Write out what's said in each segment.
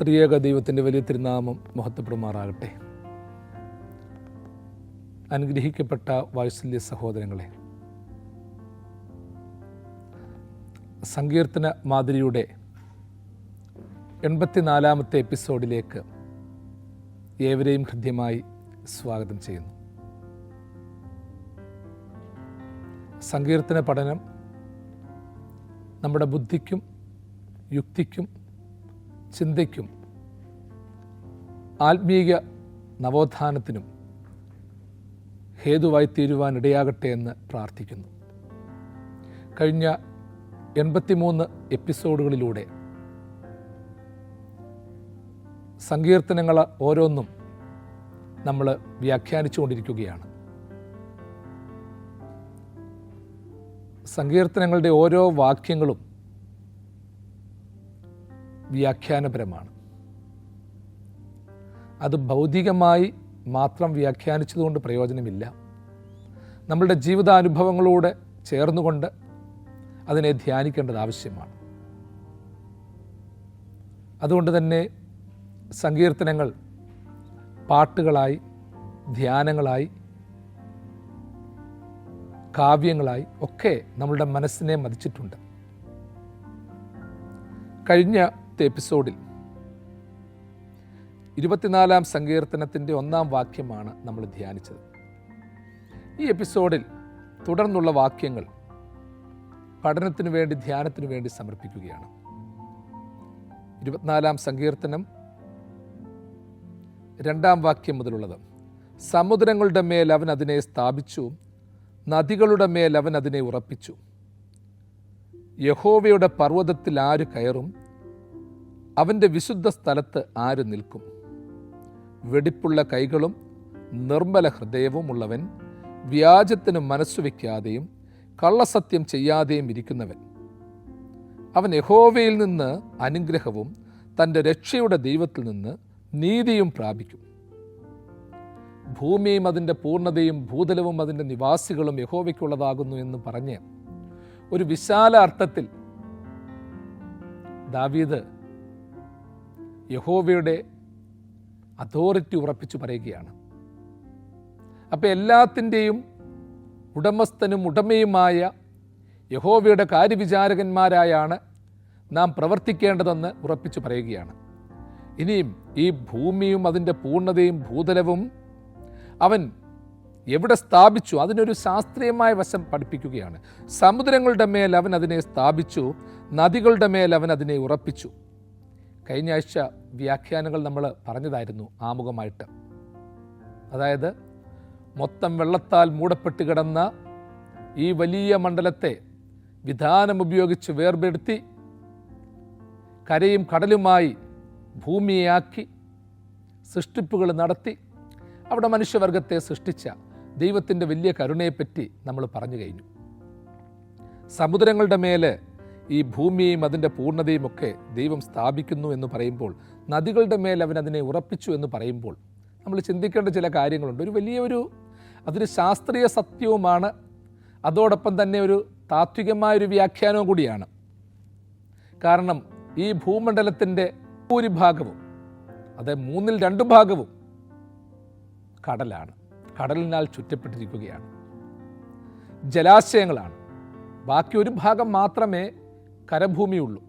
ത്രിയേക ദൈവത്തിൻ്റെ വലിയ തിരുനാമം മഹത്വപ്പെടുമാറാകട്ടെ. അനുഗ്രഹിക്കപ്പെട്ട വാത്സല്യ സഹോദരങ്ങളെ, സങ്കീർത്തന മാതിരിയുടെ 84-ാമത്തെ എപ്പിസോഡിലേക്ക് ഏവരെയും ഹൃദ്യമായി സ്വാഗതം ചെയ്യുന്നു. സങ്കീർത്തന പഠനം നമ്മുടെ ബുദ്ധിക്കും യുക്തിക്കും ചിന്തയ്ക്കും ആത്മീയ നവോത്ഥാനത്തിനും ഹേതുവായി തീരുവാൻ ഇടയാകട്ടെ എന്ന് പ്രാർത്ഥിക്കുന്നു. കഴിഞ്ഞ 83 എപ്പിസോഡുകളിലൂടെ സങ്കീർത്തനങ്ങൾ ഓരോന്നും നമ്മൾ വ്യാഖ്യാനിച്ചുകൊണ്ടിരിക്കുകയാണ്. സങ്കീർത്തനങ്ങളുടെ ഓരോ വാക്യങ്ങളും വ്യാഖ്യാനപരമാണ്. അത് ഭൗതികമായി മാത്രം വ്യാഖ്യാനിച്ചതുകൊണ്ട് പ്രയോജനമില്ല. നമ്മളുടെ ജീവിതാനുഭവങ്ങളോട് ചേർന്നുകൊണ്ട് അതിനെ ധ്യാനിക്കേണ്ടത് ആവശ്യമാണ്. അതുകൊണ്ട് തന്നെ സങ്കീർത്തനങ്ങൾ പാട്ടുകളായി, ധ്യാനങ്ങളായി, കാവ്യങ്ങളായി ഒക്കെ നമ്മളുടെ മനസ്സിനെ മതിച്ചിട്ടുണ്ട്. കഴിഞ്ഞ എപ്പിസോഡിൽ 24-ാം സങ്കീർത്തനത്തിൻ്റെ 1-ാം വാക്യമാണ് നമ്മൾ ധ്യാനിച്ചത്. ഈ എപ്പിസോഡിൽ തുടർന്നുള്ള വാക്യങ്ങൾ പഠനത്തിനു വേണ്ടി, ധ്യാനത്തിനു വേണ്ടി സമർപ്പിക്കുകയാണ്. 24-ാം സങ്കീർത്തനം 2-ാം വാക്യം മുതലുള്ളത്: സമുദ്രങ്ങളുടെ മേൽ അവൻ അതിനെ സ്ഥാപിച്ചു, നദികളുടെ മേൽ അവൻ അതിനെ ഉറപ്പിച്ചു. യഹോവയുടെ പർവ്വതത്തിൽ ആര് കയറും? അവൻ്റെ വിശുദ്ധ സ്ഥലത്ത് ആര് നിൽക്കും? വെടിപ്പുള്ള കൈകളും നിർമ്മല ഹൃദയവും ഉള്ളവൻ, വ്യാജത്തിന് മനസ്സുവെക്കാതെയും കള്ളസത്യം ചെയ്യാതെയും ഇരിക്കുന്നവൻ. അവൻ യഹോവയിൽ നിന്ന് അനുഗ്രഹവും തൻ്റെ രക്ഷയുടെ ദൈവത്തിൽ നിന്ന് നീതിയും പ്രാപിക്കും. ഭൂമിയും അതിൻ്റെ പൂർണ്ണതയും ഭൂതലവും അതിൻ്റെ നിവാസികളും യഹോവയ്ക്കുള്ളതാകുന്നു എന്ന് പറഞ്ഞ് ഒരു വിശാല അർത്ഥത്തിൽ ദാവീദ് യഹോവയുടെ അതോറിറ്റി ഉറപ്പിച്ചു പറയുകയാണ്. അപ്പം എല്ലാത്തിൻ്റെയും ഉടമസ്ഥനും ഉടമയുമായ യഹോവയുടെ കാര്യവിചാരകന്മാരായാണ് നാം പ്രവർത്തിക്കേണ്ടതെന്ന് ഉറപ്പിച്ചു പറയുകയാണ്. ഇനിയും ഈ ഭൂമിയും അതിൻ്റെ പൂർണ്ണതയും ഭൂതലവും അവൻ എവിടെ സ്ഥാപിച്ചു, അതിനൊരു ശാസ്ത്രീയമായ വശം പഠിപ്പിക്കുകയാണ്. സമുദ്രങ്ങളുടെ മേൽ അവൻ അതിനെ സ്ഥാപിച്ചു, നദികളുടെ മേൽ അവൻ അതിനെ ഉറപ്പിച്ചു. കഴിഞ്ഞ ആഴ്ച വ്യാഖ്യാനങ്ങൾ നമ്മൾ പറഞ്ഞതായിരുന്നു ആമുഖമായിട്ട്. അതായത് മൊത്തം വെള്ളത്താൽ മൂടപ്പെട്ട് കിടന്ന ഈ വലിയ മണ്ഡലത്തെ വിധാനം ഉപയോഗിച്ച് വേർപെടുത്തി കരയും കടലുമായി ഭൂമിയാക്കി സൃഷ്ടിപ്പുകൾ നടത്തി അവിടെ മനുഷ്യവർഗത്തെ സൃഷ്ടിച്ച ദൈവത്തിൻ്റെ വലിയ കരുണയെപ്പറ്റി നമ്മൾ പറഞ്ഞു കഴിഞ്ഞു. സമുദ്രങ്ങളുടെ മേലെ ഈ ഭൂമിയെയും അതിൻ്റെ പൂർണ്ണതയും ഒക്കെ ദൈവം സ്ഥാപിക്കുന്നു എന്ന് പറയുമ്പോൾ, നദികളുടെ മേൽ അവൻ അതിനെ ഉറപ്പിച്ചു എന്ന് പറയുമ്പോൾ നമ്മൾ ചിന്തിക്കേണ്ട ചില കാര്യങ്ങളുണ്ട്. അതൊരു ശാസ്ത്രീയ സത്യവുമാണ്, അതോടൊപ്പം തന്നെ ഒരു താത്വികമായൊരു വ്യാഖ്യാനവും കൂടിയാണ്. കാരണം ഈ ഭൂമണ്ഡലത്തിൻ്റെ ഭൂരിഭാഗവും, അതായത് 2/3 ഭാഗവും കടലാണ്. കടലിനാൽ ചുറ്റപ്പെട്ടിരിക്കുകയാണ്. ജലാശയങ്ങളാണ്. ബാക്കി ഒരു ഭാഗം മാത്രമേ കരഭൂമിയുള്ളൂ.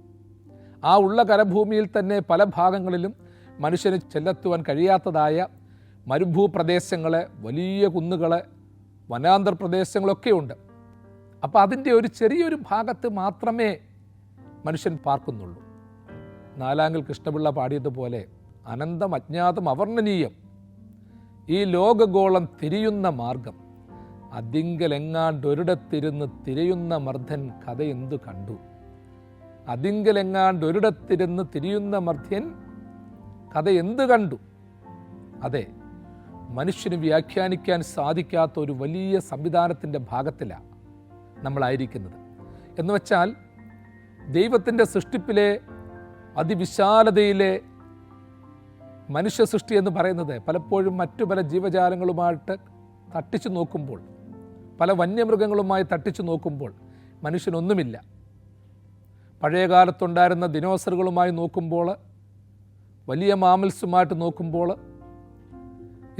ആ ഉള്ള കരഭൂമിയിൽ തന്നെ പല ഭാഗങ്ങളിലും മനുഷ്യന് ചെല്ലെത്തുവാൻ കഴിയാത്തതായ മരുഭൂപ്രദേശങ്ങൾ, വലിയ കുന്നുകൾ, വനാന്തർ പ്രദേശങ്ങളൊക്കെ ഉണ്ട്. അപ്പോൾ അതിൻ്റെ ഒരു ചെറിയൊരു ഭാഗത്ത് മാത്രമേ മനുഷ്യൻ പാർക്കുന്നുള്ളൂ. നാലാങ്കൽ കൃഷ്ണപിള്ള പാടിയതുപോലെ, അനന്തം അജ്ഞാതം അവർണ്ണനീയം ഈ ലോകഗോളം തിരിയുന്ന മാർഗം, അതിങ്കലെങ്ങാണ്ടൊരിടത്തിരുന്ന് തിരയുന്ന മർദ്ദൻ കഥ എന്തു കണ്ടു. അതിങ്കലെങ്ങാണ്ടൊരിടത്തിരുന്ന് തിരിയുന്ന മർദ്ദൻ കഥ എന്ത് കണ്ടു. അതെ, മനുഷ്യന് വ്യാഖ്യാനിക്കാൻ സാധിക്കാത്ത ഒരു വലിയ സംവിധാനത്തിൻ്റെ ഭാഗത്തിലാണ് നമ്മളായിരിക്കുന്നത്. എന്നുവെച്ചാൽ ദൈവത്തിൻ്റെ സൃഷ്ടിപ്പിലെ അതിവിശാലതയിലെ മനുഷ്യ സൃഷ്ടി എന്ന് പറയുന്നത് പലപ്പോഴും മറ്റു പല ജീവജാലങ്ങളുമായിട്ട് തട്ടിച്ചു നോക്കുമ്പോൾ, പല വന്യമൃഗങ്ങളുമായി തട്ടിച്ചു നോക്കുമ്പോൾ മനുഷ്യനൊന്നുമില്ല. പഴയ കാലത്തുണ്ടായിരുന്ന ദിനോസറുകളുമായി നോക്കുമ്പോൾ വലിയ മാമൽസുമായിട്ട് നോക്കുമ്പോൾ,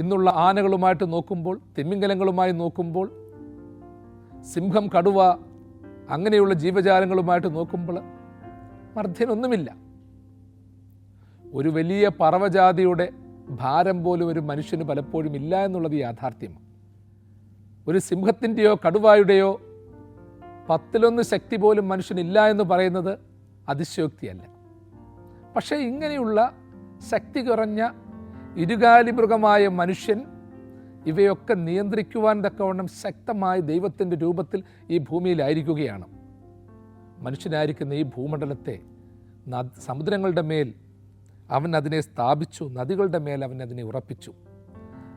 ഇന്നുള്ള ആനകളുമായിട്ട് നോക്കുമ്പോൾ, തിമിംഗലങ്ങളുമായി നോക്കുമ്പോൾ, സിംഹം, കടുവ അങ്ങനെയുള്ള ജീവജാലങ്ങളുമായിട്ട് നോക്കുമ്പോൾ മർദ്ദനൊന്നുമില്ല. ഒരു വലിയ പറവജാതിയുടെ ഭാരം പോലും ഒരു മനുഷ്യന് പലപ്പോഴും ഇല്ല എന്നുള്ളത് യാഥാർത്ഥ്യമാണ്. ഒരു സിംഹത്തിൻ്റെയോ കടുവായുടെയോ 10 ശക്തി പോലും മനുഷ്യനില്ല എന്ന് പറയുന്നത് അതിശയോക്തിയല്ല. പക്ഷേ ഇങ്ങനെയുള്ള ശക്തി കുറഞ്ഞ ഇരുകാലി മൃഗമായ മനുഷ്യൻ ഇവയൊക്കെ നിയന്ത്രിക്കുവാൻ തക്കവണ്ണം ശക്തമായ ദൈവത്തിൻ്റെ രൂപത്തിൽ ഈ ഭൂമിയിലായിരിക്കുകയാണ്. മനുഷ്യനായിരിക്കുന്ന ഈ ഭൂമണ്ഡലത്തെ സമുദ്രങ്ങളുടെ മേൽ അവൻ അതിനെ സ്ഥാപിച്ചു, നദികളുടെ മേൽ അവൻ അതിനെ ഉറപ്പിച്ചു.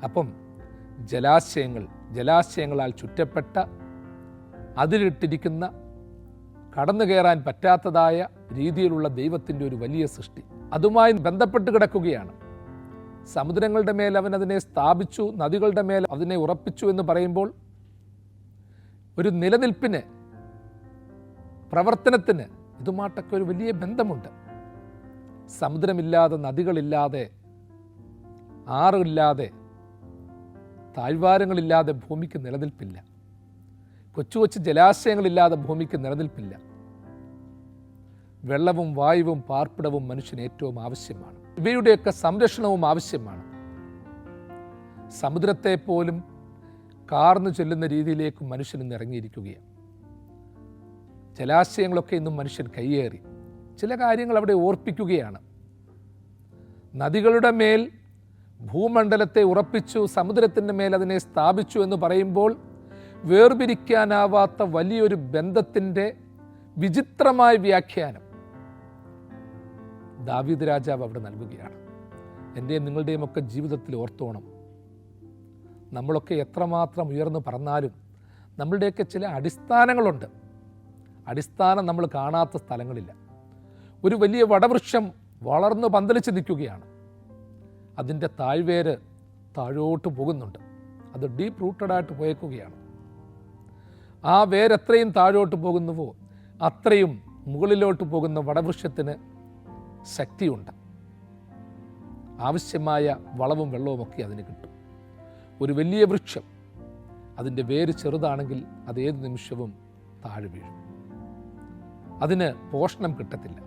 അപ്പം ജലാശയങ്ങളാൽ ചുറ്റപ്പെട്ട, അതിലിട്ടിരിക്കുന്ന, കടന്നു കയറാൻ പറ്റാത്തതായ രീതിയിലുള്ള ദൈവത്തിൻ്റെ ഒരു വലിയ സൃഷ്ടി അതുമായി ബന്ധപ്പെട്ട് കിടക്കുകയാണ്. സമുദ്രങ്ങളുടെ മേൽ അവൻ അതിനെ സ്ഥാപിച്ചു, നദികളുടെ മേൽ അതിനെ ഉറപ്പിച്ചു എന്ന് പറയുമ്പോൾ ഒരു നിലനിൽപ്പിന്, പ്രവർത്തനത്തിന് ഇതുമായിട്ടൊക്കെ ഒരു വലിയ ബന്ധമുണ്ട്. സമുദ്രമില്ലാതെ, നദികളില്ലാതെ, ആറില്ലാതെ, താഴ്വാരങ്ങളില്ലാതെ ഭൂമിക്ക് നിലനിൽപ്പില്ല. കൊച്ചു കൊച്ചു ജലാശയങ്ങളില്ലാതെ ഭൂമിക്ക് നിലനിൽപ്പില്ല. വെള്ളവും വായുവും പാർപ്പിടവും മനുഷ്യന് ഏറ്റവും ആവശ്യമാണ്. ഇവയുടെയൊക്കെ സംരക്ഷണവും ആവശ്യമാണ്. സമുദ്രത്തെ പോലും കാർന്നു ചെല്ലുന്ന രീതിയിലേക്ക് മനുഷ്യൻ ഇന്ന് ഇറങ്ങിയിരിക്കുകയാണ്. ജലാശയങ്ങളൊക്കെ ഇന്നും മനുഷ്യൻ കയ്യേറി. ചില കാര്യങ്ങൾ അവിടെ ഓർപ്പിക്കുകയാണ്. നദികളുടെ മേൽ ഭൂമണ്ഡലത്തെ ഉറപ്പിച്ചു, സമുദ്രത്തിൻ്റെ മേൽ അതിനെ സ്ഥാപിച്ചു എന്ന് പറയുമ്പോൾ വേർപിരിക്കാനാവാത്ത വലിയൊരു ബന്ധത്തിൻ്റെ വിചിത്രമായ വ്യാഖ്യാനം ദാവീദ് രാജാവ് അവിടെ നൽകുകയാണ്. എൻ്റെയും നിങ്ങളുടെയും ഒക്കെ ജീവിതത്തിൽ ഓർത്തോണം, നമ്മളൊക്കെ എത്രമാത്രം ഉയർന്നു പറഞ്ഞാലും നമ്മളുടെയൊക്കെ ചില അടിസ്ഥാനങ്ങളുണ്ട്. അടിസ്ഥാനം നമ്മൾ കാണാത്ത സ്ഥലങ്ങളില്ല. ഒരു വലിയ വടവൃക്ഷം വളർന്നു പന്തലിച്ച് നിൽക്കുകയാണ്. അതിൻ്റെ താഴ്വേര് താഴോട്ട് പോകുന്നുണ്ട്. അത് ഡീപ്പ് റൂട്ടഡായിട്ട് പോയേക്കുകയാണ്. ആ വേരെത്രയും താഴോട്ട് പോകുന്നുവോ അത്രയും മുകളിലോട്ട് പോകുന്ന വടവൃക്ഷത്തിന് ശക്തിയുണ്ട്. ആവശ്യമായ വളവും വെള്ളവും ഒക്കെ അതിന് കിട്ടും. ഒരു വലിയ വൃക്ഷം അതിൻ്റെ വേര് ചെറുതാണെങ്കിൽ അത് ഏത് നിമിഷവും താഴെ വീഴും. അതിന് പോഷണം കിട്ടത്തില്ല.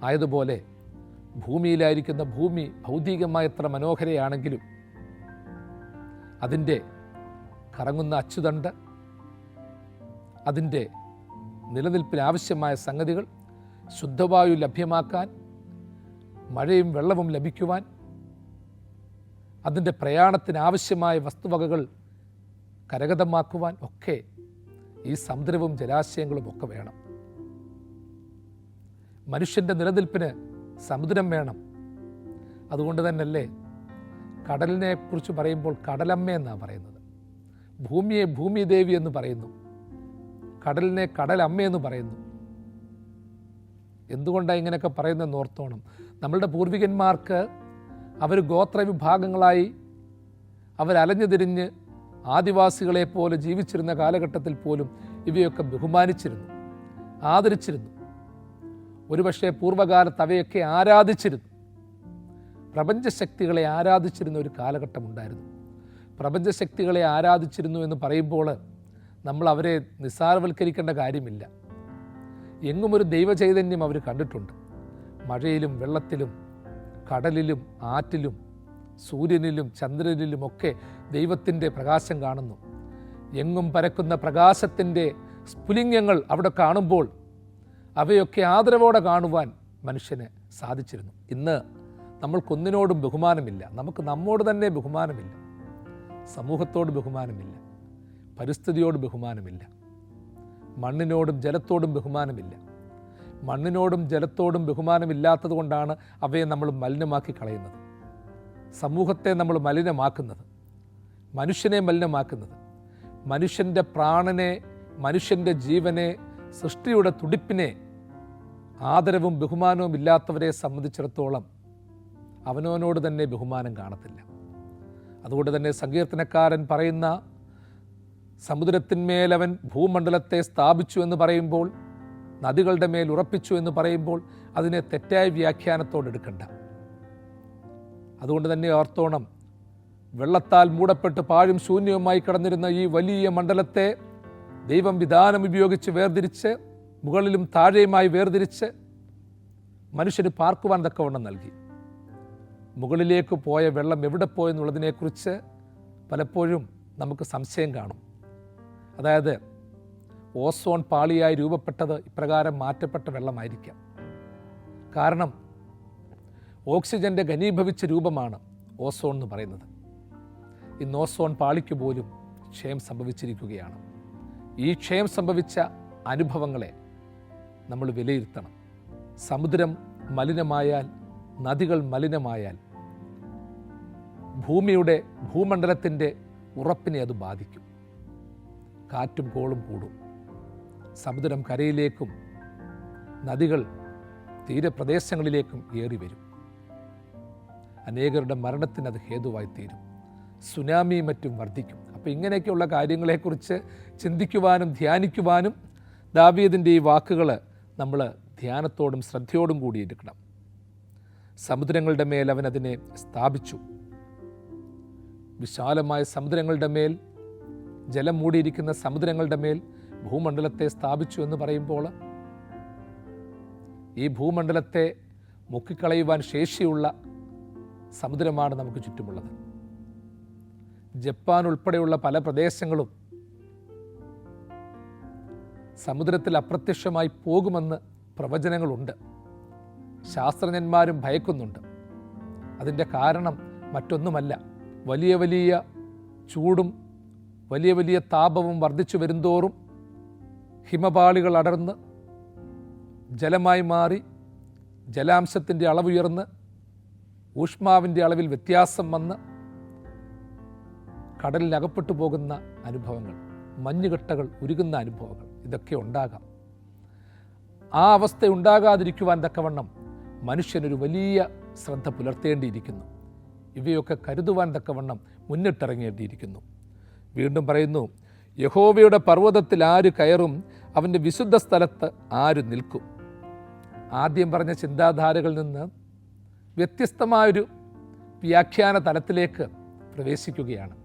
ആയതുപോലെ ഭൂമിയിലായിരിക്കുന്ന ഭൂമി ഭൗതികമായ എത്ര മനോഹരയാണെങ്കിലും അതിൻ്റെ കറങ്ങുന്ന അച്ചുതണ്ട്, അതിൻ്റെ നിലനിൽപ്പിന് ആവശ്യമായ സംഗതികൾ, ശുദ്ധവായു ലഭ്യമാക്കാൻ, മഴയും വെള്ളവും ലഭിക്കുവാൻ, അതിൻ്റെ പ്രയാണത്തിന് ആവശ്യമായ വസ്തുവകകൾ കരഗതമാക്കുവാൻ ഒക്കെ ഈ സമുദ്രവും ജലാശയങ്ങളും ഒക്കെ വേണം. മനുഷ്യൻ്റെ നിലനിൽപ്പിന് സമുദ്രം വേണം. അതുകൊണ്ട് തന്നെയല്ലേ കടലിനെ കുറിച്ച് പറയുമ്പോൾ കടലമ്മ എന്നാണ് പറയുന്നത്. ഭൂമിയെ ഭൂമിദേവി എന്ന് പറയുന്നു, കടലിനെ കടലമ്മയെന്ന് പറയുന്നു. എന്തുകൊണ്ടാണ് ഇങ്ങനെയൊക്കെ പറയുന്നതെന്ന് ഓർത്തോണം. നമ്മളുടെ പൂർവികന്മാർക്ക് അവർ ഗോത്രവിഭാഗങ്ങളായി അവരലഞ്ഞു തിരിഞ്ഞ് ആദിവാസികളെപ്പോലെ ജീവിച്ചിരുന്ന കാലഘട്ടത്തിൽ പോലും ഇവയൊക്കെ ബഹുമാനിച്ചിരുന്നു, ആദരിച്ചിരുന്നു. ഒരുപക്ഷെ പൂർവ്വകാലത്ത് അവയൊക്കെ ആരാധിച്ചിരുന്നു. പ്രപഞ്ചശക്തികളെ ആരാധിച്ചിരുന്ന ഒരു കാലഘട്ടമുണ്ടായിരുന്നു. പ്രപഞ്ചശക്തികളെ ആരാധിച്ചിരുന്നു എന്ന് പറയുമ്പോൾ നമ്മൾ അവരെ നിസ്സാരവൽക്കരിക്കേണ്ട കാര്യമില്ല. എങ്ങും ഒരു ദൈവചൈതന്യം അവർ കണ്ടിട്ടുണ്ട്. മഴയിലും വെള്ളത്തിലും കടലിലും ആറ്റിലും സൂര്യനിലും ചന്ദ്രനിലും ഒക്കെ ദൈവത്തിൻ്റെ പ്രകാശം കാണുന്നു. എങ്ങും പരക്കുന്ന പ്രകാശത്തിൻ്റെ സ്ഫുലിംഗങ്ങൾ അവിടെ കാണുമ്പോൾ അവയൊക്കെ ആദരവോടെ കാണുവാൻ മനുഷ്യന് സാധിച്ചിരുന്നു. ഇന്ന് നമ്മൾക്കൊന്നിനോടും ബഹുമാനമില്ല. നമുക്ക് നമ്മോട് തന്നെ ബഹുമാനമില്ല, സമൂഹത്തോട് ബഹുമാനമില്ല, പരിസ്ഥിതിയോട് ബഹുമാനമില്ല, മണ്ണിനോടും ജലത്തോടും ബഹുമാനമില്ല. മണ്ണിനോടും ജലത്തോടും ബഹുമാനമില്ലാത്തത് കൊണ്ടാണ് അവയെ നമ്മൾ മലിനമാക്കി കളയുന്നത്. സമൂഹത്തെ നമ്മൾ മലിനമാക്കുന്നത്, മനുഷ്യനെ മലിനമാക്കുന്നത്. മനുഷ്യൻ്റെ പ്രാണനെ, മനുഷ്യൻ്റെ ജീവനെ, സൃഷ്ടിയുടെ തുടിപ്പിനെ ആദരവും ബഹുമാനവും ഇല്ലാത്തവരെ സംബന്ധിച്ചിടത്തോളം അവനവനോട് തന്നെ ബഹുമാനം കാണത്തില്ല. അതുകൊണ്ട് തന്നെ സങ്കീർത്തനക്കാരൻ പറയുന്ന സമുദ്രത്തിന്മേൽ അവൻ ഭൂമണ്ഡലത്തെ സ്ഥാപിച്ചു എന്ന് പറയുമ്പോൾ, നദികളുടെ മേൽ ഉറപ്പിച്ചു എന്ന് പറയുമ്പോൾ അതിനെ തെറ്റായ വ്യാഖ്യാനത്തോടെ എടുക്കണ്ട. അതുകൊണ്ട് തന്നെ ഓർത്തോണം, വെള്ളത്താൽ മൂടപ്പെട്ട് പാഴും ശൂന്യവുമായി കിടന്നിരുന്ന ഈ വലിയ മണ്ഡലത്തെ ദൈവം വിധാനം ഉപയോഗിച്ച് വേർതിരിച്ച്, മുകളിലും താഴെയുമായി വേർതിരിച്ച് മനുഷ്യന് പാർക്കുവാൻ തക്കവണ്ണം നൽകി. മുകളിലേക്ക് പോയ വെള്ളം എവിടെ പോയെന്നുള്ളതിനെക്കുറിച്ച് പലപ്പോഴും നമുക്ക് സംശയം കാണും. അതായത് ഓസോൺ പാളിയായി രൂപപ്പെട്ടത് ഇപ്രകാരം മാറ്റപ്പെട്ട വെള്ളമായിരിക്കാം. കാരണം ഓക്സിജൻ്റെ ഘനീഭവിച്ച രൂപമാണ് ഓസോൺ എന്ന് പറയുന്നത്. ഇന്ന് ഓസോൺ പാളിക്ക് പോലും ക്ഷയം സംഭവിച്ചിരിക്കുകയാണ്. ഈ ക്ഷയം സംഭവിച്ച അനുഭവങ്ങളെ നമ്മൾ വിലയിരുത്തണം. സമുദ്രം മലിനമായാൽ, നദികൾ മലിനമായാൽ ഭൂമണ്ഡലത്തിൻ്റെ ഉറപ്പിനെ അത് ബാധിക്കും. കാറ്റും കോളും കൂടും. സമുദ്രം കരയിലേക്കും നദികൾ തീരപ്രദേശങ്ങളിലേക്കും ഏറി വരും. അനേകരുടെ മരണത്തിന് അത് ഹേതുവായി തീരും. സുനാമിയും മറ്റും വർദ്ധിക്കും. അപ്പോൾ ഇങ്ങനെയൊക്കെയുള്ള കാര്യങ്ങളെക്കുറിച്ച് ചിന്തിക്കുവാനും ധ്യാനിക്കുവാനും ദാവീദിൻ്റെ ഈ വാക്കുകൾ നമ്മൾ ധ്യാനത്തോടും ശ്രദ്ധയോടും കൂടിയിരിക്കണം. സമുദ്രങ്ങളുടെ മേൽ അവൻ അതിനെ സ്ഥാപിച്ചു. വിശാലമായ സമുദ്രങ്ങളുടെ മേൽ, ജലം മൂടിയിരിക്കുന്ന സമുദ്രങ്ങളുടെ മേൽ ഭൂമണ്ഡലത്തെ സ്ഥാപിച്ചു എന്ന് പറയുമ്പോൾ ഈ ഭൂമണ്ഡലത്തെ മുക്കിക്കളയുവാൻ ശേഷിയുള്ള സമുദ്രമാണ് നമുക്ക് ചുറ്റുമുള്ളത്. ജപ്പാൻ ഉൾപ്പെടെയുള്ള പല പ്രദേശങ്ങളും സമുദ്രത്തിൽ അപ്രത്യക്ഷമായി പോകുമെന്ന് പ്രവചനങ്ങളുണ്ട്. ശാസ്ത്രജ്ഞന്മാരും ഭയക്കുന്നുണ്ട്. അതിൻ്റെ കാരണം മറ്റൊന്നുമല്ല, വലിയ വലിയ ചൂടും വലിയ വലിയ താപവും വർദ്ധിച്ചു വരുന്തോറും ഹിമപാളികൾ അടർന്ന് ജലമായി മാറി, ജലാംശത്തിൻ്റെ അളവുയർന്ന് ഊഷ്മാവിൻ്റെ അളവിൽ വ്യത്യാസം വന്ന് കടലിനകപ്പെട്ടു പോകുന്ന അനുഭവങ്ങൾ, മഞ്ഞുകട്ടകൾ ഉരുകുന്ന അനുഭവങ്ങൾ, ഇതൊക്കെ ഉണ്ടാകാം. ആ അവസ്ഥ ഉണ്ടാകാതിരിക്കുവാൻ തക്കവണ്ണം മനുഷ്യനൊരു വലിയ ശ്രദ്ധ പുലർത്തേണ്ടിയിരിക്കുന്നു. ഇവയൊക്കെ കരുതുവാൻ തക്കവണ്ണം മുന്നിട്ടിറങ്ങേണ്ടിയിരിക്കുന്നു. വീണ്ടും പറയുന്നു, യഹോവയുടെ പർവ്വതത്തിൽ ആര് കയറും, അവൻ്റെ വിശുദ്ധ സ്ഥലത്ത് ആര് നിൽക്കും. ആദ്യം പറഞ്ഞ ചിന്താധാരകളിൽ നിന്ന് വ്യത്യസ്തമായൊരു വ്യാഖ്യാന തലത്തിലേക്ക് പ്രവേശിക്കുകയാണ്.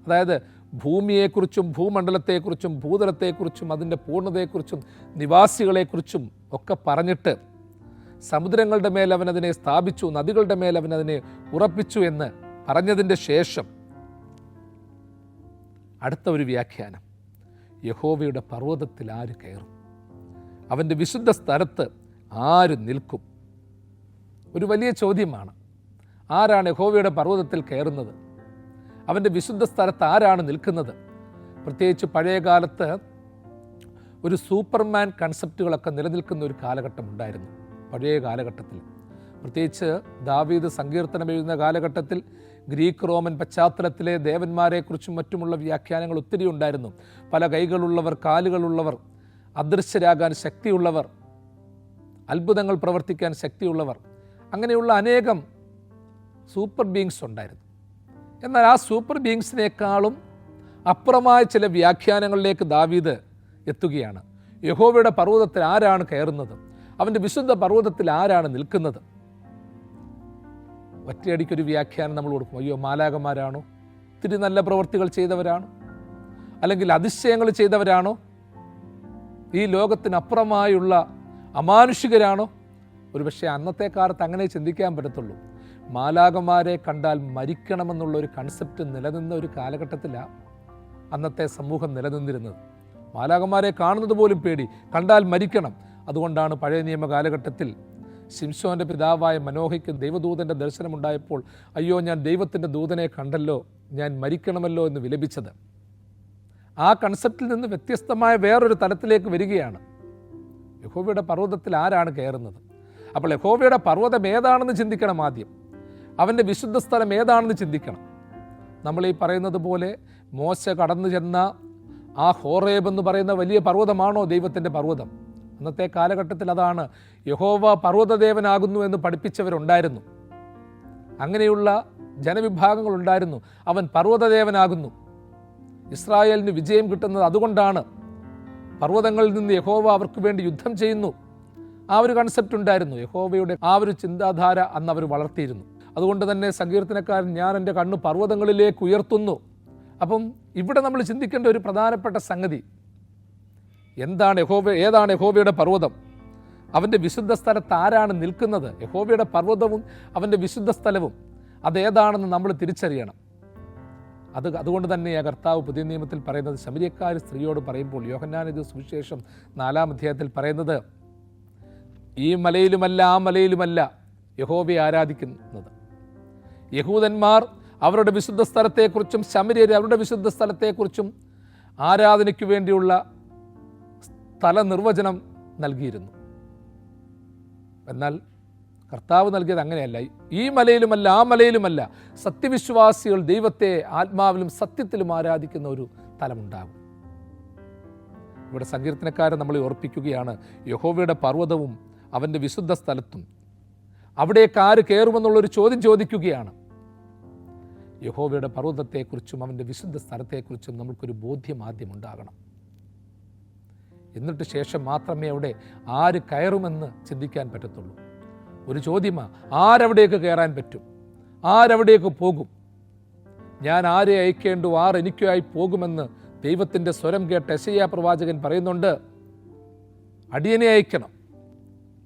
അതായത് ഭൂമിയെക്കുറിച്ചും ഭൂമണ്ഡലത്തെക്കുറിച്ചും ഭൂതലത്തെക്കുറിച്ചും അതിൻ്റെ പൂർണ്ണതയെക്കുറിച്ചും നിവാസികളെക്കുറിച്ചും ഒക്കെ പറഞ്ഞിട്ട് സമുദ്രങ്ങളുടെ മേൽ അവനതിനെ സ്ഥാപിച്ചു, നദികളുടെ മേൽ അവനതിനെ ഉറപ്പിച്ചു എന്ന് പറഞ്ഞതിൻ്റെ ശേഷം അടുത്ത ഒരു വ്യാഖ്യാനം, യഹോവയുടെ പർവ്വതത്തിൽ ആര് കയറും, അവൻ്റെ വിശുദ്ധ സ്ഥലത്ത് ആര് നിൽക്കും. ഒരു വലിയ ചോദ്യമാണ്. ആരാണ് യഹോവയുടെ പർവ്വതത്തിൽ കയറുന്നത്? അവൻ്റെ വിശുദ്ധ സ്ഥലത്ത് ആരാണ് നിൽക്കുന്നത്? പ്രത്യേകിച്ച് പഴയ കാലത്ത് ഒരു സൂപ്പർമാൻ കൺസെപ്റ്റുകളൊക്കെ നിലനിൽക്കുന്ന ഒരു കാലഘട്ടം ഉണ്ടായിരുന്നു. പഴയ കാലഘട്ടത്തിൽ, പ്രത്യേകിച്ച് ദാവീദ് സങ്കീർത്തനം എഴുതുന്ന കാലഘട്ടത്തിൽ ഗ്രീക്ക് റോമൻ പശ്ചാത്തലത്തിലെ ദേവന്മാരെക്കുറിച്ചും മറ്റുമുള്ള വ്യാഖ്യാനങ്ങൾ ഒത്തിരി ഉണ്ടായിരുന്നു. പല കൈകളുള്ളവർ, കാലുകളുള്ളവർ, അദൃശ്യരാകാൻ ശക്തിയുള്ളവർ, അത്ഭുതങ്ങൾ പ്രവർത്തിക്കാൻ ശക്തിയുള്ളവർ, അങ്ങനെയുള്ള അനേകം സൂപ്പർ ബീയിങ്സ് ഉണ്ടായിരുന്നു. എന്നാൽ ആ സൂപ്പർ ബീയിങ്സിനേക്കാളും അപ്പുറമായ ചില വ്യാഖ്യാനങ്ങളിലേക്ക് ദാവീദ് എത്തുകയാണ്. യഹോവയുടെ പർവ്വതത്തിൽ ആരാണ് കയറുന്നത്, അവൻ്റെ വിശുദ്ധ പർവ്വതത്തിൽ ആരാണ് നിൽക്കുന്നത്. ഒറ്റയടിക്കൊരു വ്യാഖ്യാനം നമ്മൾ കൊടുക്കും. അയ്യോ, മാലാകന്മാരാണോ, ഇത്തിരി നല്ല പ്രവൃത്തികൾ ചെയ്തവരാണോ, അല്ലെങ്കിൽ അതിശയങ്ങൾ ചെയ്തവരാണോ, ഈ ലോകത്തിനപ്പുറമായുള്ള അമാനുഷികരാണോ? ഒരുപക്ഷെ അന്നത്തെ കാലത്ത് അങ്ങനെ ചിന്തിക്കാൻ പറ്റത്തുള്ളൂ. മാലാകന്മാരെ കണ്ടാൽ മരിക്കണമെന്നുള്ളൊരു കൺസെപ്റ്റ് നിലനിന്ന ഒരു കാലഘട്ടത്തിലാണ് അന്നത്തെ സമൂഹം നിലനിന്നിരുന്നത്. മാലാകന്മാരെ കാണുന്നത് പോലും പേടി, കണ്ടാൽ മരിക്കണം. അതുകൊണ്ടാണ് പഴയ നിയമ കാലഘട്ടത്തിൽ ശിംശോൻ്റെ പിതാവായ മനോഹയ്ക്ക് ദൈവദൂതൻ്റെ ദർശനമുണ്ടായപ്പോൾ, അയ്യോ, ഞാൻ ദൈവത്തിൻ്റെ ദൂതനെ കണ്ടല്ലോ, ഞാൻ മരിക്കണമല്ലോ എന്ന് വിലപിച്ചത്. ആ കൺസെപ്റ്റിൽ നിന്ന് വ്യത്യസ്തമായ വേറൊരു തലത്തിലേക്ക് വരികയാണ്. യഹോവയുടെ പർവ്വതത്തിൽ ആരാണ് കയറുന്നത്? അപ്പോൾ യഹോവയുടെ പർവ്വതം ഏതാണെന്ന് ചിന്തിക്കണം. ആദ്യം അവൻ്റെ വിശുദ്ധ സ്ഥലം ഏതാണെന്ന് ചിന്തിക്കണം. നമ്മൾ ഈ പറയുന്നത് പോലെ മോശ കടന്നു ചെന്ന ആ ഹോറേബ് എന്ന് പറയുന്ന വലിയ പർവ്വതമാണോ ദൈവത്തിൻ്റെ പർവ്വതം? അന്നത്തെ കാലഘട്ടത്തിൽ അതാണ്. യഹോവ പർവ്വതദേവനാകുന്നു എന്ന് പഠിപ്പിച്ചവരുണ്ടായിരുന്നു. അങ്ങനെയുള്ള ജനവിഭാഗങ്ങളുണ്ടായിരുന്നു. അവൻ പർവ്വതദേവനാകുന്നു. ഇസ്രായേലിന് വിജയം കിട്ടുന്നത് അതുകൊണ്ടാണ്. പർവ്വതങ്ങളിൽ നിന്ന് യഹോവ അവർക്ക് വേണ്ടി യുദ്ധം ചെയ്യുന്നു. ആ ഒരു കൺസെപ്റ്റ് ഉണ്ടായിരുന്നു. യഹോവയുടെ ആ ഒരു ചിന്താധാര അന്ന് അവർ വളർത്തിയിരുന്നു. അതുകൊണ്ട് തന്നെ സങ്കീർത്തനക്കാരൻ ഞാൻ എൻ്റെ കണ്ണ് പർവ്വതങ്ങളിലേക്ക് ഉയർത്തുന്നു. അപ്പം ഇവിടെ നമ്മൾ ചിന്തിക്കേണ്ട ഒരു പ്രധാനപ്പെട്ട സംഗതി, ഏതാണ് യഹോവയുടെ പർവ്വതം? അവൻ്റെ വിശുദ്ധ സ്ഥലത്ത് ആരാണ് നിൽക്കുന്നത്? യഹോവയുടെ പർവ്വതവും അവൻ്റെ വിശുദ്ധ സ്ഥലവും അതേതാണെന്ന് നമ്മൾ തിരിച്ചറിയണം. അതുകൊണ്ട് തന്നെ ആ കർത്താവ് പുതിയ നിയമത്തിൽ പറയുന്നത്, ശമര്യക്കാരി സ്ത്രീയോട് പറയുമ്പോൾ യോഹന്നാന്റെ സുവിശേഷം 4-ാം അധ്യായത്തിൽ പറയുന്നത്, ഈ മലയിലുമല്ല ആ മലയിലുമല്ല യഹോവയെ ആരാധിക്കുന്നത്. യഹൂദന്മാർ അവരുടെ വിശുദ്ധ സ്ഥലത്തെക്കുറിച്ചും ശമര്യർ അവരുടെ വിശുദ്ധ സ്ഥലത്തെക്കുറിച്ചും ആരാധനയ്ക്ക് വേണ്ടിയുള്ള സ്ഥല നിർവചനം നൽകിയിരുന്നു. എന്നാൽ കർത്താവ് നൽകിയത് അങ്ങനെയല്ല. ഈ മലയിലുമല്ല ആ മലയിലുമല്ല, സത്യവിശ്വാസികൾ ദൈവത്തെ ആത്മാവിലും സത്യത്തിലും ആരാധിക്കുന്ന ഒരു തലമുണ്ടാകും. ഇവിടെ സങ്കീർത്തനക്കാരൻ നമ്മളെ ഓർപ്പിക്കുകയാണ്, യഹോവയുടെ പർവ്വതവും അവൻ്റെ വിശുദ്ധ സ്ഥലത്തും അവിടേക്ക് ആര് കയറുമെന്നുള്ളൊരു ചോദ്യം ചോദിക്കുകയാണ്. യഹോവയുടെ പർവ്വതത്തെക്കുറിച്ചും അവൻ്റെ വിശുദ്ധ സ്ഥലത്തെക്കുറിച്ചും നമുക്കൊരു ബോധ്യം ആദ്യം ഉണ്ടാകണം. എന്നിട്ട് ശേഷം മാത്രമേ അവിടെ ആര് കയറുമെന്ന് ചിന്തിക്കാൻ പറ്റത്തുള്ളൂ. ഒരു ചോദ്യമാണ്, ആരവിടേക്ക് കയറാൻ പറ്റും? ആരവിടേക്ക് പോകും? ഞാൻ ആരെ അയക്കേണ്ടു, ആർ എനിക്കായി പോകുമെന്ന് ദൈവത്തിൻ്റെ സ്വരം കേട്ട് യെശയ്യാ പ്രവാചകൻ പറയുന്നുണ്ട്. അടിയനെ അയക്കണം,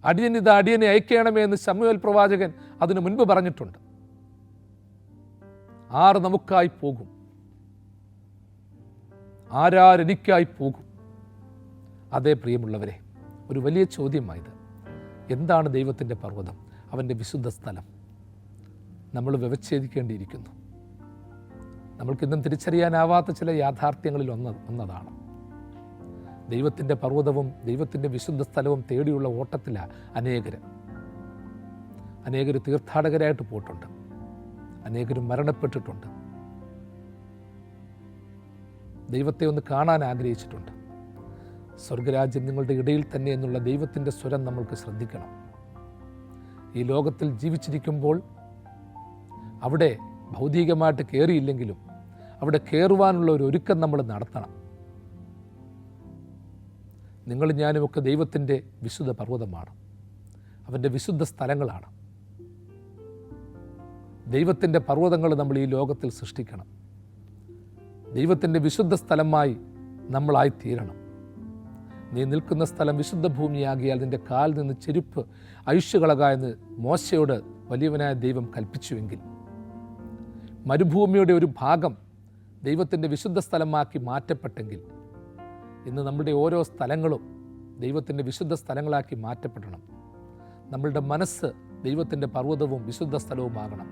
അടിയനെ അയക്കണമേ എന്ന് ശമൂവേൽ പ്രവാചകൻ അതിനു മുൻപ് പറഞ്ഞിട്ടുണ്ട്. ആർ നമുക്കായി പോകും? ആരാരെനിക്കായി പോകും? അതേ പ്രിയമുള്ളവരെ, ഒരു വലിയ ചോദ്യമായത്. എന്താണ് ദൈവത്തിൻ്റെ പർവ്വതം, അവൻ്റെ വിശുദ്ധ സ്ഥലം? നമ്മൾ വ്യവച്ഛേദിക്കേണ്ടിയിരിക്കുന്നു. നമ്മൾക്കിന്നും തിരിച്ചറിയാനാവാത്ത ചില യാഥാർത്ഥ്യങ്ങളിൽ ഒന്നതാണ്. ദൈവത്തിൻ്റെ പർവ്വതവും ദൈവത്തിൻ്റെ വിശുദ്ധ സ്ഥലവും തേടിയുള്ള ഓട്ടത്തിലാണ് അനേകർ തീർത്ഥാടകരായിട്ട് പോയിട്ടുണ്ട്, അനേകരും മരണപ്പെട്ടിട്ടുണ്ട്, ദൈവത്തെ ഒന്ന് കാണാൻ ആഗ്രഹിച്ചിട്ടുണ്ട്. സ്വർഗരാജ്യം നിങ്ങളുടെ ഇടയിൽ തന്നെ എന്നുള്ള ദൈവത്തിൻ്റെ സ്വരം നമ്മൾക്ക് ശ്രദ്ധിക്കണം. ഈ ലോകത്തിൽ ജീവിച്ചിരിക്കുമ്പോൾ അവിടെ ഭൗതികമായിട്ട് കയറിയില്ലെങ്കിലും അവിടെ കയറുവാനുള്ള ഒരു ഒരുക്കം നമ്മൾ നടത്തണം. നിങ്ങൾ ഞാനുമൊക്കെ ദൈവത്തിൻ്റെ വിശുദ്ധ പർവ്വതമാണ്, അവൻ്റെ വിശുദ്ധ സ്ഥലങ്ങളാണ്. ദൈവത്തിൻ്റെ പർവ്വതങ്ങൾ നമ്മൾ ഈ ലോകത്തിൽ സൃഷ്ടിക്കണം. ദൈവത്തിൻ്റെ വിശുദ്ധ സ്ഥലമായി നമ്മളായിത്തീരണം. നീ നിൽക്കുന്ന സ്ഥലം വിശുദ്ധ ഭൂമിയാകിയാൽ നിൻ്റെ കാൽ നിന്ന് ചെരുപ്പ് അഴിച്ചുകളക എന്ന് മോശയോട് വലിയവനായ ദൈവം കൽപ്പിച്ചുവെങ്കിൽ, മരുഭൂമിയുടെ ഒരു ഭാഗം ദൈവത്തിൻ്റെ വിശുദ്ധ സ്ഥലമാക്കി മാറ്റപ്പെട്ടെങ്കിൽ, ഇന്ന് നമ്മുടെ ഓരോ സ്ഥലങ്ങളും ദൈവത്തിൻ്റെ വിശുദ്ധ സ്ഥലങ്ങളാക്കി മാറ്റപ്പെടണം. നമ്മളുടെ മനസ്സ് ദൈവത്തിൻ്റെ പർവ്വതവും വിശുദ്ധ സ്ഥലവുമാകണം.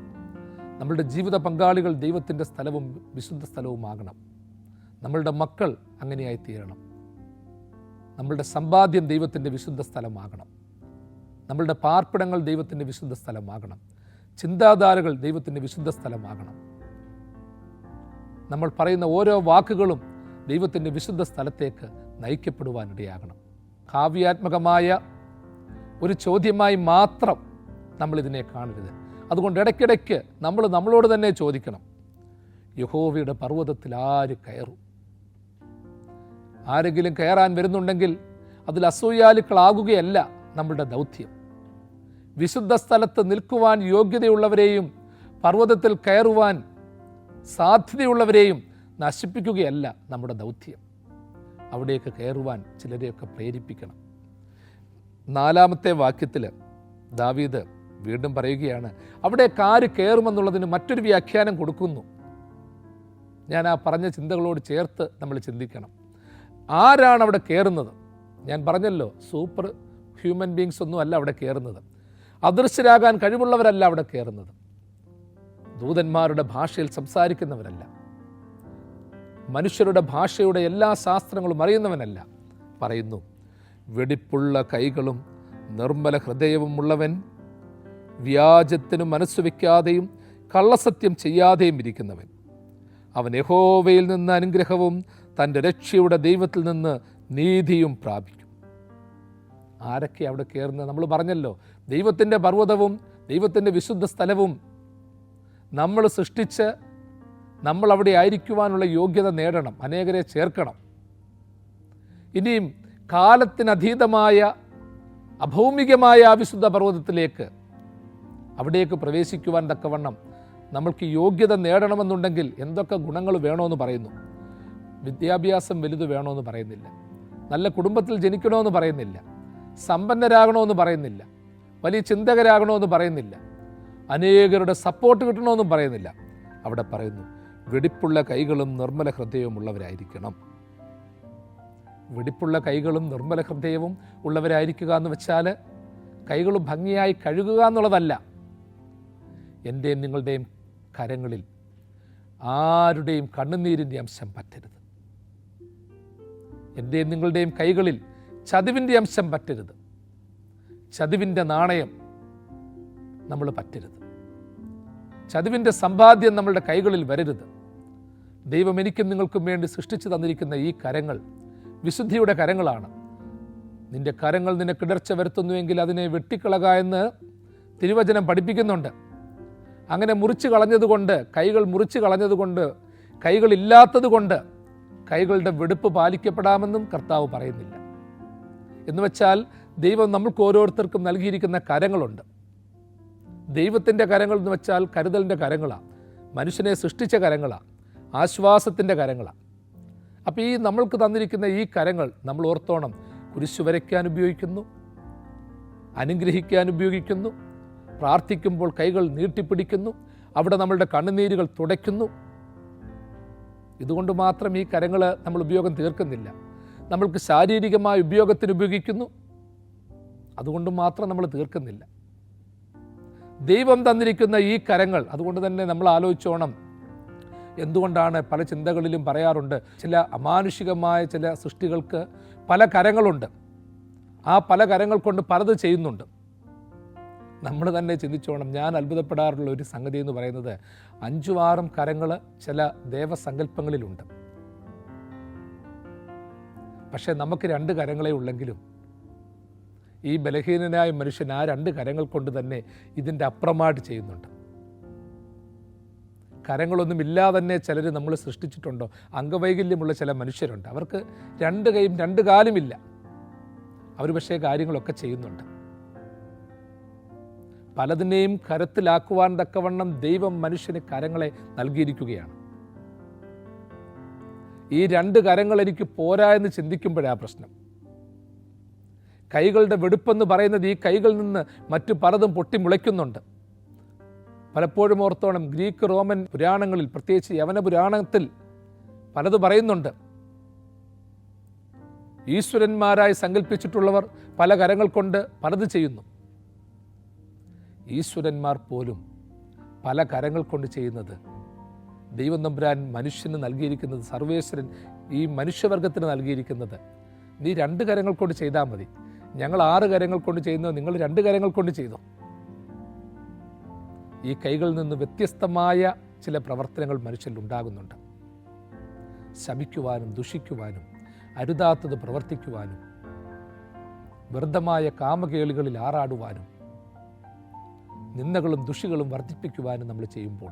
നമ്മളുടെ ജീവിത പങ്കാളികൾ ദൈവത്തിൻ്റെ സ്ഥലവും വിശുദ്ധ സ്ഥലവുമാകണം. നമ്മളുടെ മക്കൾ അങ്ങനെയായി തീരണം. നമ്മളുടെ സമ്പാദ്യം ദൈവത്തിൻ്റെ വിശുദ്ധ സ്ഥലമാകണം. നമ്മളുടെ പാർപ്പിടങ്ങൾ ദൈവത്തിൻ്റെ വിശുദ്ധ സ്ഥലമാകണം. ചിന്താധാരകൾ ദൈവത്തിൻ്റെ വിശുദ്ധ സ്ഥലമാകണം. നമ്മൾ പറയുന്ന ഓരോ വാക്കുകളും ദൈവത്തിൻ്റെ വിശുദ്ധ സ്ഥലത്തേക്ക് നയിക്കപ്പെടുവാനിടയാകണം. കാവ്യാത്മകമായ ഒരു ചോദ്യമായി മാത്രം നമ്മളിതിനെ കാണരുത്. അതുകൊണ്ട് ഇടയ്ക്കിടയ്ക്ക് നമ്മൾ നമ്മളോട് തന്നെ ചോദിക്കണം, യഹോവയുടെ പർവ്വതത്തിൽ ആര് കയറും? ആരെങ്കിലും കയറാൻ വരുന്നുണ്ടെങ്കിൽ അതിൽ അസൂയാലുക്കളാകുകയല്ല നമ്മളുടെ ദൗത്യം. വിശുദ്ധ സ്ഥലത്ത് നിൽക്കുവാൻ യോഗ്യതയുള്ളവരെയും പർവ്വതത്തിൽ കയറുവാൻ സാധ്യതയുള്ളവരെയും നശിപ്പിക്കുകയല്ല നമ്മുടെ ദൗത്യം. അവിടേക്ക് കയറുവാൻ ചിലരെയൊക്കെ പ്രേരിപ്പിക്കണം. 4-ാമത്തെ വാക്യത്തിൽ ദാവീദ് വീണ്ടും പറയുകയാണ്, അവിടേക്ക് ആര് കയറുമെന്നുള്ളതിന് മറ്റൊരു വ്യാഖ്യാനം കൊടുക്കുന്നു. ഞാൻ ആ പറഞ്ഞ ചിന്തകളോട് ചേർത്ത് നമ്മൾ ചിന്തിക്കണം. ആരാണ് അവിടെ കയറുന്നത്? ഞാൻ പറഞ്ഞല്ലോ, സൂപ്പർ ഹ്യൂമൻ ബീങ്സ് ഒന്നും അല്ല അവിടെ കയറുന്നത്. അദൃശ്യരാകാൻ കഴിവുള്ളവരല്ല അവിടെ കയറുന്നത്. ദൂതന്മാരുടെ ഭാഷയിൽ സംസാരിക്കുന്നവരല്ല. മനുഷ്യരുടെ ഭാഷയുടെ എല്ലാ ശാസ്ത്രങ്ങളും അറിയുന്നവനല്ല. പറയുന്നു, വെടിപ്പുള്ള കൈകളും നിർമ്മല ഹൃദയവും ഉള്ളവൻ, വ്യാജത്തിന് മനസ്സു വയ്ക്കാതെയും കള്ളസത്യം ചെയ്യാതെയും ഇരിക്കുന്നവൻ. അവൻ യഹോവയിൽ നിന്ന് അനുഗ്രഹവും തൻ്റെ രക്ഷയുടെ ദൈവത്തിൽ നിന്ന് നീതിയും പ്രാപിക്കും. ആരൊക്കെ അവിടെ കയറുന്നത്? നമ്മൾ പറഞ്ഞല്ലോ, ദൈവത്തിൻ്റെ പർവ്വതവും ദൈവത്തിൻ്റെ വിശുദ്ധ സ്ഥലവും നമ്മൾ സൃഷ്ടിച്ച് നമ്മൾ അവിടെ ആയിരിക്കുവാനുള്ള യോഗ്യത നേടണം, അനേകരെ ചേർക്കണം. ഇനിയും കാലത്തിനതീതമായ അഭൗമികമായ ആ വിശുദ്ധ പർവ്വതത്തിലേക്ക് അവിടേക്ക് പ്രവേശിക്കുവാൻ തക്കവണ്ണം നമ്മൾക്ക് യോഗ്യത നേടണമെന്നുണ്ടെങ്കിൽ എന്തൊക്കെ ഗുണങ്ങൾ വേണമെന്ന് പറയുന്നു. വിദ്യാഭ്യാസം വലുത് വേണമെന്ന് പറയുന്നില്ല, നല്ല കുടുംബത്തിൽ ജനിക്കണമെന്ന് പറയുന്നില്ല, സമ്പന്നരാകണമെന്ന് പറയുന്നില്ല, വലിയ ചിന്തകരാകണമെന്ന് പറയുന്നില്ല, അനേകരുടെ സപ്പോർട്ട് കിട്ടണമെന്നും പറയുന്നില്ല. അവിടെ പറയുന്നു വെടിപ്പുള്ള കൈകളും നിർമ്മല ഹൃദയവും ഉള്ളവരായിരിക്കണം. വെടിപ്പുള്ള കൈകളും നിർമ്മല ഹൃദയവും ഉള്ളവരായിരിക്കുക എന്ന് വെച്ചാൽ കൈകൾ ഭംഗിയായി കഴുകുക എന്നുള്ളതല്ല. എൻ്റെയും നിങ്ങളുടെയും കരങ്ങളിൽ ആരുടെയും കണ്ണുനീരിൻ്റെ അംശം പറ്റരുത്. എൻ്റെയും നിങ്ങളുടെയും കൈകളിൽ ചതിവിൻ്റെ അംശം പറ്റരുത്. ചതിവിൻ്റെ നാണയം നമ്മൾ പറ്റരുത്. ചതിവിൻ്റെ സമ്പാദ്യം നമ്മളുടെ കൈകളിൽ വരരുത്. ദൈവം എനിക്കും നിങ്ങൾക്കും വേണ്ടി സൃഷ്ടിച്ചു തന്നിരിക്കുന്ന ഈ കരങ്ങൾ വിശുദ്ധിയുടെ കരങ്ങളാണ്. നിന്റെ കരങ്ങൾ നിന്നെ കിടർച്ച വരുത്തുന്നുവെങ്കിൽ അതിനെ വെട്ടിക്കളക എന്ന് തിരുവചനം പഠിപ്പിക്കുന്നുണ്ട്. അങ്ങനെ മുറിച്ച് കളഞ്ഞതുകൊണ്ട്, കൈകൾ മുറിച്ച് കളഞ്ഞതുകൊണ്ട്, കൈകളില്ലാത്തത് കൊണ്ട് കൈകളുടെ വെടുപ്പ് പാലിക്കപ്പെടാമെന്നും കർത്താവ് പറയുന്നില്ല. എന്ന് വെച്ചാൽ ദൈവം നമ്മൾക്ക് ഓരോരുത്തർക്കും നൽകിയിരിക്കുന്ന കരങ്ങളുണ്ട്. ദൈവത്തിൻ്റെ കരങ്ങൾ എന്ന് വെച്ചാൽ കരുതലിൻ്റെ കരങ്ങളാണ്, മനുഷ്യനെ സൃഷ്ടിച്ച കരങ്ങളാണ്, ആശ്വാസത്തിൻ്റെ കരങ്ങളാണ്. അപ്പോൾ ഈ നമ്മൾക്ക് തന്നിരിക്കുന്ന ഈ കരങ്ങൾ നമ്മൾ ഓർത്തോണം, കുരിശു വരയ്ക്കാൻ ഉപയോഗിക്കുന്നു, അനുഗ്രഹിക്കാൻ ഉപയോഗിക്കുന്നു, പ്രാർത്ഥിക്കുമ്പോൾ കൈകൾ നീട്ടിപ്പിടിക്കുന്നു, അവിടെ നമ്മളുടെ കണ്ണുനീരുകൾ തുടയ്ക്കുന്നു. ഇതുകൊണ്ട് മാത്രം ഈ കരങ്ങൾ നമ്മൾ ഉപയോഗം തീർക്കുന്നില്ല. നമ്മൾക്ക് ശാരീരികമായ ഉപയോഗത്തിന് ഉപയോഗിക്കുന്നു, അതുകൊണ്ട് മാത്രം നമ്മൾ തീർക്കുന്നില്ല. ദൈവം തന്നിരിക്കുന്ന ഈ കരങ്ങൾ, അതുകൊണ്ട് തന്നെ നമ്മൾ ആലോചിച്ചോണം, എന്തുകൊണ്ടാണ് പല ചിന്തകളിലും പറയാറുണ്ട് ചില അമാനുഷികമായ ചില സൃഷ്ടികൾക്ക് പല കരങ്ങളുണ്ട്, ആ പല കരങ്ങൾ കൊണ്ട് പലത് ചെയ്യുന്നുണ്ട്. നമ്മൾ തന്നെ ചിന്തിച്ചോണം. ഞാൻ അത്ഭുതപ്പെടാറുള്ള ഒരു സംഗതി എന്ന് പറയുന്നത് 5-6 കരങ്ങൾ ചില ദേവസങ്കല്പങ്ങളിലുണ്ട്. പക്ഷേ നമുക്ക് 2 കരങ്ങളെ ഉള്ളെങ്കിലും ഈ ബലഹീനനായ മനുഷ്യൻ ആ 2 കരങ്ങൾ കൊണ്ട് തന്നെ ഇതിൻ്റെ അപ്പുറമായിട്ട് ചെയ്യുന്നുണ്ട്. കരങ്ങളൊന്നും ഇല്ലാതെ തന്നെ ചിലർ നമ്മൾ സൃഷ്ടിച്ചിട്ടുണ്ടോ? അംഗവൈകല്യമുള്ള ചില മനുഷ്യരുണ്ട്, അവർക്ക് 2 കൈയും 2 കാലുമില്ല, അവർ പക്ഷേ കാര്യങ്ങളൊക്കെ ചെയ്യുന്നുണ്ട്. പലതിനെയും കരത്തിലാക്കുവാൻ തക്കവണ്ണം ദൈവം മനുഷ്യന് കരങ്ങളെ നൽകിയിരിക്കുകയാണ്. ഈ 2 കരങ്ങൾ എനിക്ക് പോരാ എന്ന് ചിന്തിക്കുമ്പോഴാണ് പ്രശ്നം. കൈകളുടെ വെടുപ്പെന്ന് പറയുന്നത് ഈ കൈകളിൽ നിന്ന് മറ്റു പലതും പൊട്ടിമുളയ്ക്കുന്നുണ്ട്. പലപ്പോഴും ഓർത്തോണം, ഗ്രീക്ക് റോമൻ പുരാണങ്ങളിൽ, പ്രത്യേകിച്ച് യവന പുരാണത്തിൽ പലത് പറയുന്നുണ്ട്. ഈശ്വരന്മാരായി സങ്കല്പിച്ചിട്ടുള്ളവർ പല കരങ്ങൾ കൊണ്ട് പലത് ചെയ്യുന്നു. ഈശ്വരന്മാർ പോലും പല കരങ്ങൾ കൊണ്ട് ചെയ്യുന്നത് ദൈവം തമ്പുരാൻ മനുഷ്യന് നൽകിയിരിക്കുന്നത്, സർവേശ്വരൻ ഈ മനുഷ്യവർഗത്തിന് നൽകിയിരിക്കുന്നത്, നീ 2 കരങ്ങൾ കൊണ്ട് ചെയ്താൽ മതി. ഞങ്ങൾ 6 കരങ്ങൾ കൊണ്ട് ചെയ്യുന്നത് നിങ്ങൾ 2 കരങ്ങൾ കൊണ്ട് ചെയ്തു. ഈ കൈകളിൽ നിന്ന് വ്യത്യസ്തമായ ചില പ്രവർത്തനങ്ങൾ മനുഷ്യരിൽ ഉണ്ടാകുന്നുണ്ട്. ശപിക്കുവാനും ദുഷിക്കുവാനും അരുതാത്തത് പ്രവർത്തിക്കുവാനും വ്യർത്ഥമായ കാമകേളികളിൽ ആറാടുവാനും നിന്ദകളും ദുഷികളും വർദ്ധിപ്പിക്കുവാനും നമ്മൾ ചെയ്യുമ്പോൾ,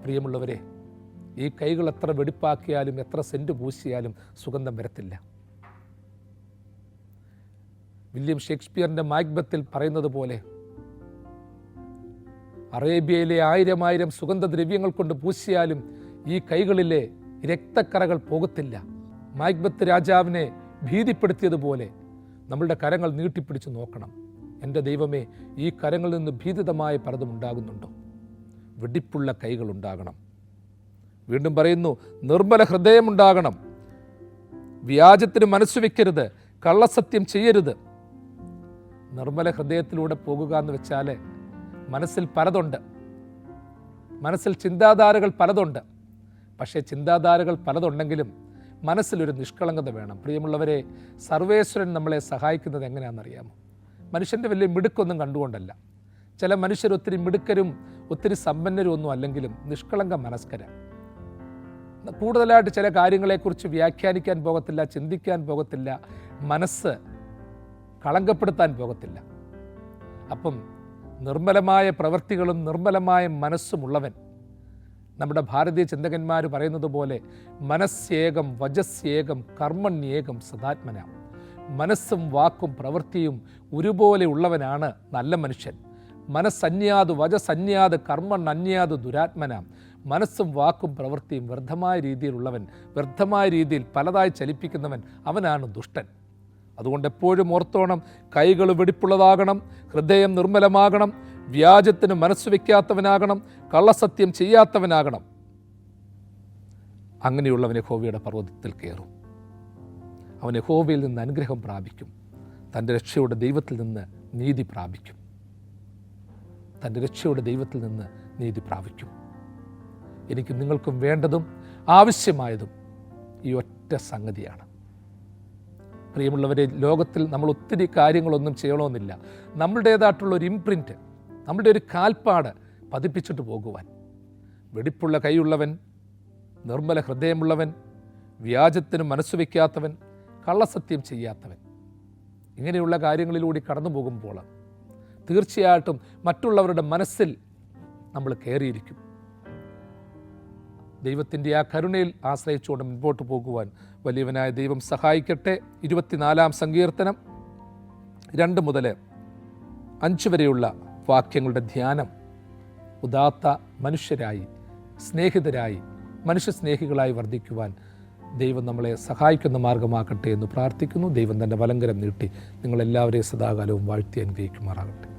പ്രിയമുള്ളവരെ, ഈ കൈകൾ എത്ര വെടിപ്പാക്കിയാലും എത്ര സെൻറ്റ് പൂശിയാലും സുഗന്ധം വരത്തില്ല. വില്യം ഷേക്സ്പിയറിൻ്റെ മാക്ബത്തിൽ പറയുന്നത് പോലെ, അറേബ്യയിലെ 1000 സുഗന്ധദ്രവ്യങ്ങൾ കൊണ്ട് പൂശിയാലും ഈ കൈകളിലെ രക്തക്കറകൾ പോകത്തില്ല. മാക്ബത്ത് രാജാവിനെ ഭീതിപ്പെടുത്തിയതുപോലെ നമ്മളുടെ കരങ്ങൾ നീട്ടിപ്പിടിച്ച് നോക്കണം. എൻ്റെ ദൈവമേ, ഈ കരങ്ങളിൽ നിന്ന് ഭീതിതമായ പലതും ഉണ്ടാകുന്നുണ്ടോ? വെടിപ്പുള്ള കൈകൾ ഉണ്ടാകണം. വീണ്ടും പറയുന്നു, നിർമ്മല ഹൃദയമുണ്ടാകണം. വ്യാജത്തിന് മനസ്സ് വയ്ക്കരുത്, കള്ളസത്യം ചെയ്യരുത്. നിർമ്മല ഹൃദയത്തിലൂടെ പോകുക എന്ന് വെച്ചാൽ മനസ്സിൽ പലതുണ്ട്, മനസ്സിൽ ചിന്താധാരകൾ പലതുണ്ട്. പക്ഷേ ചിന്താധാരകൾ പലതുണ്ടെങ്കിലും മനസ്സിലൊരു നിഷ്കളങ്കത വേണം. പ്രിയമുള്ളവരെ, സർവേശ്വരൻ നമ്മളെ സഹായിക്കുന്നത് എങ്ങനെയാണെന്നറിയാമോ? മനുഷ്യൻ്റെ വലിയ മിടുക്കൊന്നും കണ്ടുകൊണ്ടല്ല. ചില മനുഷ്യർ ഒത്തിരി മിടുക്കരും ഒത്തിരി സമ്പന്നരും ഒന്നും അല്ലെങ്കിലും നിഷ്കളങ്ക മനസ്കരാണ്. കൂടുതലായിട്ട് ചില കാര്യങ്ങളെക്കുറിച്ച് വ്യാഖ്യാനിക്കാൻ പോകത്തില്ല, ചിന്തിക്കാൻ പോകത്തില്ല, മനസ്സ് കളങ്കപ്പെടുത്താൻ പോകത്തില്ല. അപ്പം നിർമ്മലമായ പ്രവൃത്തികളും നിർമ്മലമായ മനസ്സുമുള്ളവൻ, നമ്മുടെ ഭാരതീയ ചിന്തകന്മാർ പറയുന്നത് പോലെ, മനസ്സേകം വജസ്യേകം കർമ്മണ്യേകം സദാത്മന. മനസ്സും വാക്കും പ്രവൃത്തിയും ഒരുപോലെ ഉള്ളവനാണ് നല്ല മനുഷ്യൻ. മനസ്സന്യാത് വചസന്യാത് കർമ്മണ്ണന്യാത് ദുരാത്മനാം. മനസ്സും വാക്കും പ്രവൃത്തിയും വ്യർത്ഥമായ രീതിയിലുള്ളവൻ, വ്യർത്ഥമായ രീതിയിൽ പലതായി ചലിപ്പിക്കുന്നവൻ, അവനാണ് ദുഷ്ടൻ. അതുകൊണ്ട് എപ്പോഴും ഓർത്തോണം, കൈകൾ വെടിപ്പുള്ളതാകണം, ഹൃദയം നിർമ്മലമാകണം, വ്യാജത്തിന് മനസ്സ് വയ്ക്കാത്തവനാകണം, കള്ളസത്യം ചെയ്യാത്തവനാകണം. അങ്ങനെയുള്ളവൻ യഹോവയുടെ പർവ്വതത്തിൽ കയറും. അവൻ യഹോവയിൽ നിന്ന് അനുഗ്രഹം പ്രാപിക്കും, തൻ്റെ രക്ഷയുടെ ദൈവത്തിൽ നിന്ന് നീതി പ്രാപിക്കും. തൻ്റെ രക്ഷയുടെ ദൈവത്തിൽ നിന്ന് നീതി പ്രാപിക്കും. എനിക്ക് നിങ്ങൾക്കും വേണ്ടതും ആവശ്യമായതും ഈ ഒറ്റ സംഗതിയാണ്. പ്രിയമുള്ളവരെ, ലോകത്തിൽ നമ്മൾ ഒത്തിരി കാര്യങ്ങളൊന്നും ചെയ്യണമെന്നില്ല. നമ്മളുടേതായിട്ടുള്ള ഒരു ഇംപ്രിൻറ്റ്, നമ്മളുടെ ഒരു കാൽപ്പാട് പതിപ്പിച്ചിട്ട് പോകുവാൻ. വെടിപ്പുള്ള കൈയുള്ളവൻ, നിർമ്മല ഹൃദയമുള്ളവൻ, വ്യാജത്തിന് മനസ്സ് വയ്ക്കാത്തവൻ, കള്ളസത്യം ചെയ്യാത്തവൻ, ഇങ്ങനെയുള്ള കാര്യങ്ങളിലൂടെ കടന്നു പോകുമ്പോൾ തീർച്ചയായിട്ടും മറ്റുള്ളവരുടെ മനസ്സിൽ നമ്മൾ കയറിയിരിക്കും. ദൈവത്തിൻ്റെ ആ കരുണയിൽ ആശ്രയിച്ചുകൊണ്ട് മുൻപോട്ട് പോകുവാൻ വലിയവനായ ദൈവം സഹായിക്കട്ടെ. 24-ാം സങ്കീർത്തനം 2 മുതൽ 5 വരെയുള്ള വാക്യങ്ങളുടെ ധ്യാനം ഉദാത്ത മനുഷ്യരായി, സ്നേഹിതരായി, മനുഷ്യസ്നേഹികളായി വർദ്ധിക്കുവാൻ ദൈവം നമ്മളെ സഹായിക്കുന്ന മാർഗമാക്കട്ടെ എന്ന് പ്രാർത്ഥിക്കുന്നു. ദൈവം തൻ്റെ വലങ്കരം നീട്ടി നിങ്ങളെല്ലാവരെയും സദാകാലവും വാഴ്ത്തി അനുഗ്രഹിക്കുമാറാകട്ടെ.